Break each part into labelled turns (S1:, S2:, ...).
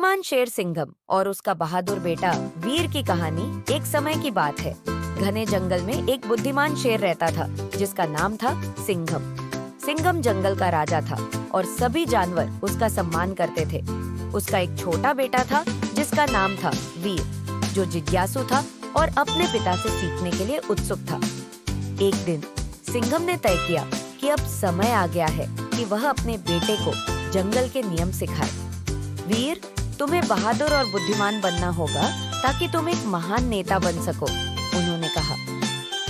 S1: बुद्धिमान शेर सिंघम और उसका बहादुर बेटा वीर की कहानी एक समय की बात है। घने जंगल में एक बुद्धिमान शेर रहता था जिसका नाम था सिंघम। सिंघम जंगल का राजा था और सभी जानवर उसका सम्मान करते थे। उसका एक छोटा बेटा था जिसका नाम था वीर, जो जिज्ञासु था और अपने पिता से सीखने के लिए उत्सुक था। एक दिन सिंघम ने तय किया कि अब समय आ गया है कि वह अपने बेटे को जंगल के नियम सिखाए। वीर, तुम्हें बहादुर और बुद्धिमान बनना होगा ताकि तुम एक महान नेता बन सको, उन्होंने कहा।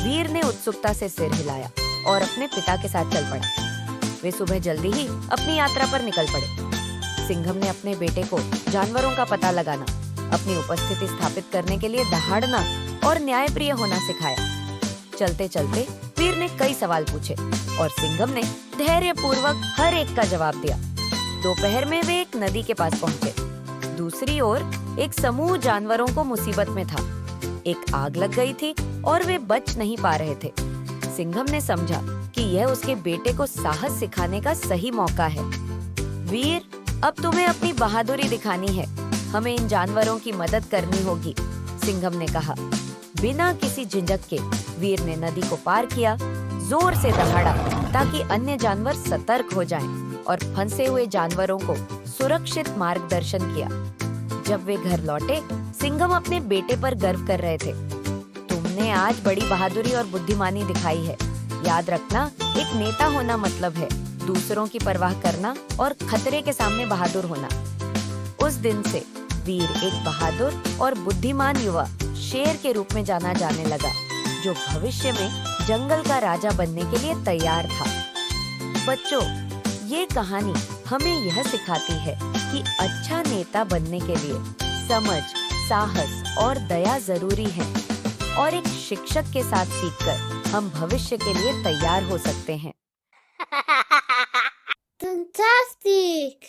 S1: वीर ने उत्सुकता से सिर हिलाया और अपने पिता के साथ चल पड़ा। वे सुबह जल्दी ही अपनी यात्रा पर निकल पड़े। सिंघम ने अपने बेटे को जानवरों का पता लगाना, अपनी उपस्थिति स्थापित करने के लिए दहाड़ना और न्यायप्रिय होना सिखाया। चलते चलते वीर ने कई सवाल पूछे और सिंघम ने धैर्यपूर्वक हर एक का जवाब दिया। दोपहर में वे एक नदी के पास पहुंचे। दूसरी ओर एक समूह जानवरों को मुसीबत में था। एक आग लग गई थी और वे बच नहीं पा रहे थे। सिंघम ने समझा कि यह उसके बेटे को साहस सिखाने का सही मौका है। वीर, अब तुम्हें अपनी बहादुरी दिखानी है। हमें इन जानवरों की मदद करनी होगी, सिंघम ने कहा। बिना किसी झिझक के वीर ने नदी को पार किया, जोर से दहाड़ा ताकि अन्य जानवर सतर्क हो जाएं और फंसे हुए जानवरों को सुरक्षित मार्गदर्शन किया। जब वे घर लौटे, सिंघम अपने बेटे पर गर्व कर रहे थे। तुमने आज बड़ी बहादुरी और बुद्धिमानी दिखाई है। याद रखना, एक नेता होना मतलब है दूसरों की परवाह करना और खतरे के सामने बहादुर होना। उस दिन से वीर एक बहादुर और बुद्धिमान युवा शेर के रूप में जाना जाने लगा, जो भविष्य में जंगल का राजा बनने के लिए तैयार था। बच्चों, ये कहानी हमें यह सिखाती है कि अच्छा नेता बनने के लिए समझ, साहस और दया जरूरी है और एक शिक्षक के साथ सीखकर हम भविष्य के लिए तैयार हो सकते हैं।
S2: Fantastic!